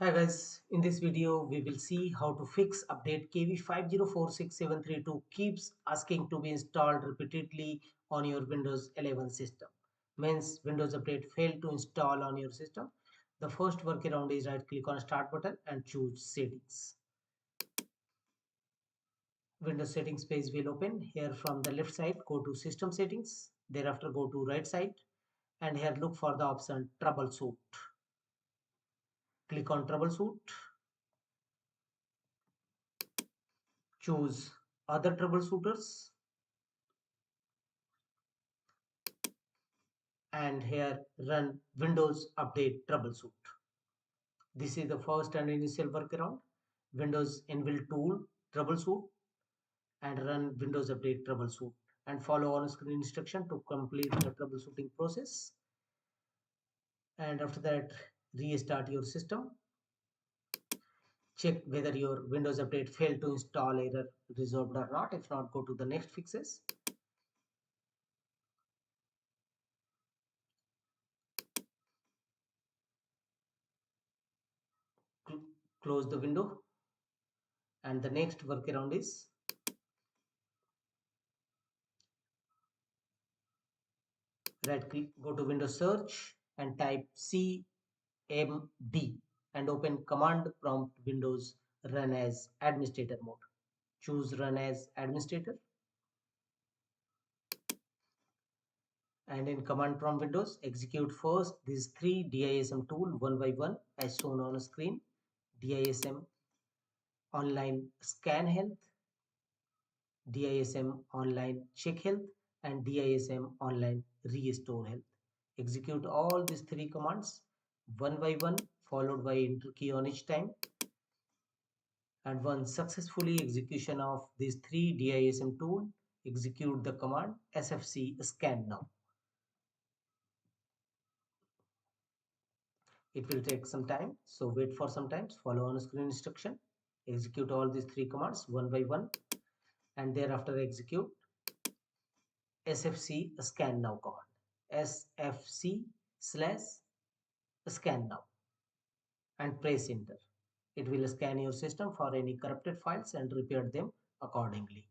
Hi guys, in this video we will see how to fix update KB5046732 keeps asking to be installed repeatedly on your Windows 11 system. Means Windows update failed to install on your system. The first workaround is right click on start button and choose settings. Windows settings page will open. Here from the left side go to system settings. Thereafter go to right side and here look for the option troubleshoot. Click on troubleshoot. Choose other troubleshooters and here run Windows Update Troubleshoot. This is the first and initial workaround. Windows inbuilt tool troubleshoot and run Windows Update Troubleshoot and follow on screen instruction to complete the troubleshooting process. And after that, restart your system. Check whether your Windows Update failed to install error resolved or not. If not, go to the next fixes. Close the window. And the next workaround is right click, go to Windows search and type cmd and open command prompt Windows run as administrator mode. Choose run as administrator and in command prompt Windows execute first these three DISM tool one by one as shown on screen. DISM online scan health, DISM online check health and DISM online restore health. Execute all these three commands one by one followed by enter key on each time. And once successfully execution of these three DISM tool, execute the command sfc scan now. It will take some time, so wait for some time, follow on screen instruction, execute all these three commands one by one and thereafter execute sfc scan now command, sfc slash scan now and press enter. It will scan your system for any corrupted files and repair them accordingly.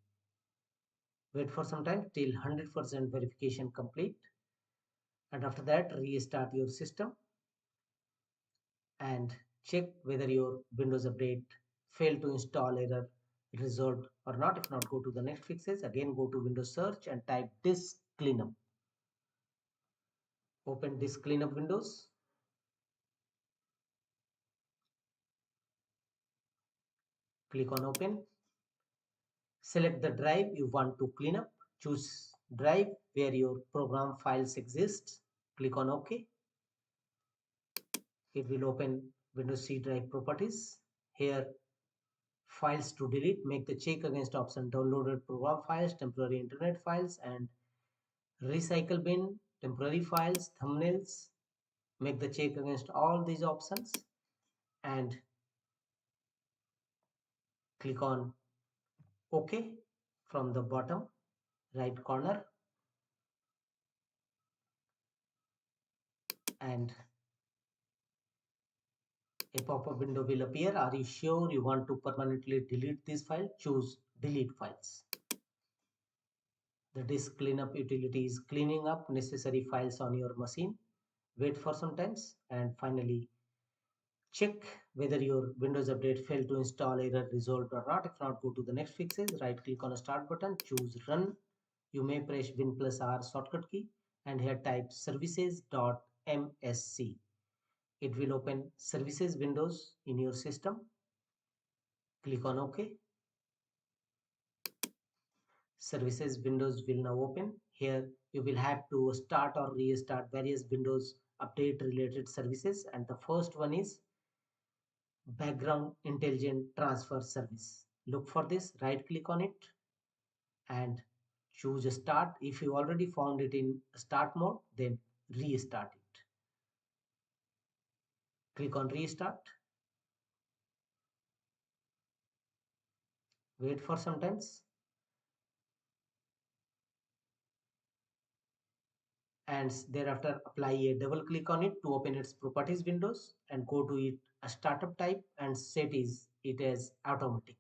Wait for some time till 100% verification complete and after that restart your system and check whether your Windows update failed to install error resolved or not. If not, go to the next fixes. Again go to Windows search and type disk cleanup. Open disk cleanup windows. Click on open. Select the drive you want to clean up. Choose drive where your program files exist. Click on OK. It will open Windows C drive properties. Here files to delete, make the check against option downloaded program files, temporary internet files and recycle bin, temporary files, thumbnails. Make the check against all these options and click on OK from the bottom right corner and a pop-up window will appear. Are you sure you want to permanently delete this file? Choose delete files. The disk cleanup utility is cleaning up necessary files on your machine. Wait for some time and finally check whether your Windows update failed to install error resolved or not. If not, go to the next fixes, right click on a start button, choose run. You may press Win plus R shortcut key and here type services.msc. It will open services windows in your system. Click on OK. Services windows will now open. Here you will have to start or restart various Windows update related services and the first one is background intelligent transfer service. Look for this, right click on it and choose start. If you already found it in start mode, then restart it. Click on restart. Wait for some time and thereafter apply a double click on it to open its properties windows and go to it a startup type and set it as automatic.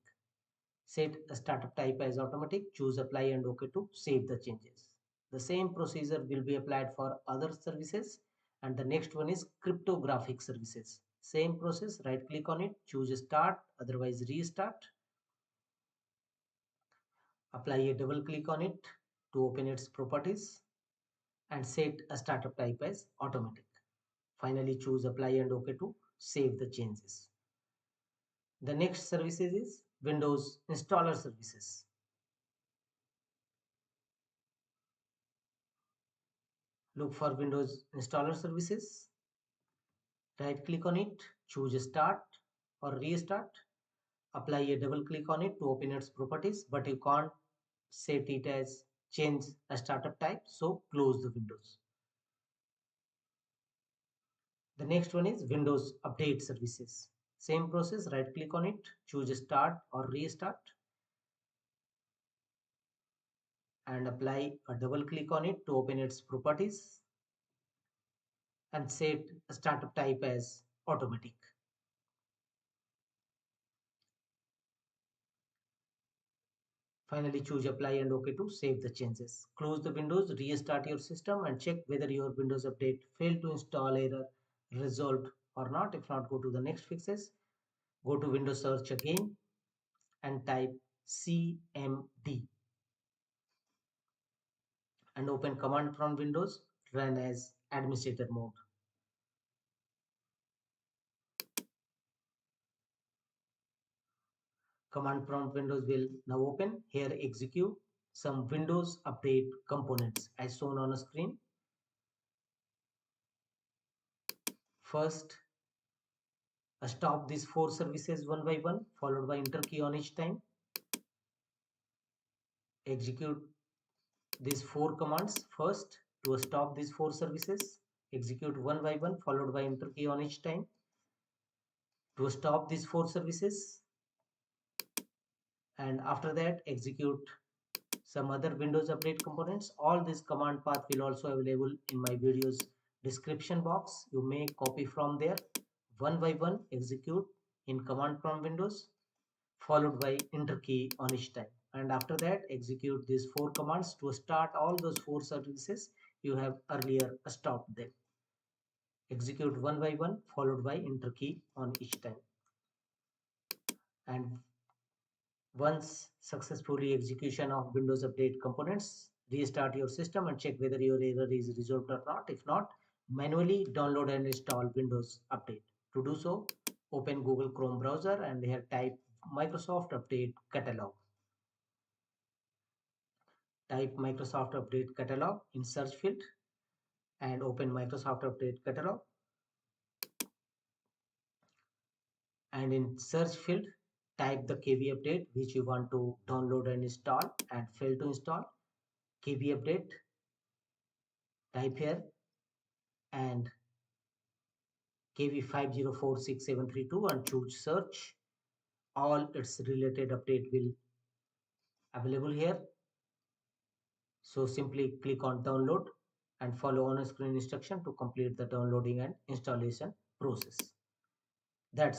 Set a startup type as automatic, choose apply and OK to save the changes. The same procedure will be applied for other services, and the next one is cryptographic services. Same process, right click on it, choose start, otherwise restart. Apply a double click on it to open its properties and set a startup type as automatic. Finally, choose apply and OK to save the changes. The next services is Windows installer services. Look for Windows installer services. Right click on it, choose start or restart. Apply a double click on it to open its properties, but you can't set it as change a startup type, so close the windows. The next one is Windows update services. Same process, right click on it, choose start or restart and apply a double click on it to open its properties and set a startup type as automatic. Finally, choose apply and OK to save the changes. Close the windows, restart your system and check whether your Windows update failed to install error resolved or not. If not, go to the next fixes. Go to Windows search again and type cmd and open command prompt windows, run as administrator mode. Command prompt windows will now open. Here execute some Windows update components as shown on a screen. First, stop these 4 services one by one, followed by enter key on each time. Execute these 4 commands first to stop these 4 services. Execute one by one, followed by enter key on each time. To stop these 4 services, and after that execute some other Windows update components. All this command path will also available in my videos description box. You may copy from there. One by one execute in command prompt windows, followed by enter key on each time. And after that execute these 4 commands to start all those 4 services you have earlier stopped them. Execute one by one, followed by enter key on each time. And once successfully execution of Windows update components, restart your system and check whether your error is resolved or not. If not, manually download and install Windows update. To do so, open Google Chrome browser and here type Microsoft Update Catalog. Type Microsoft Update Catalog in search field and open Microsoft Update Catalog. And in search field, type the KB update which you want to download and install and fail to install. KB update, type here and KB5046732 and choose search. All its related update will available here. So simply click on download and follow on screen instruction to complete the downloading and installation process. That's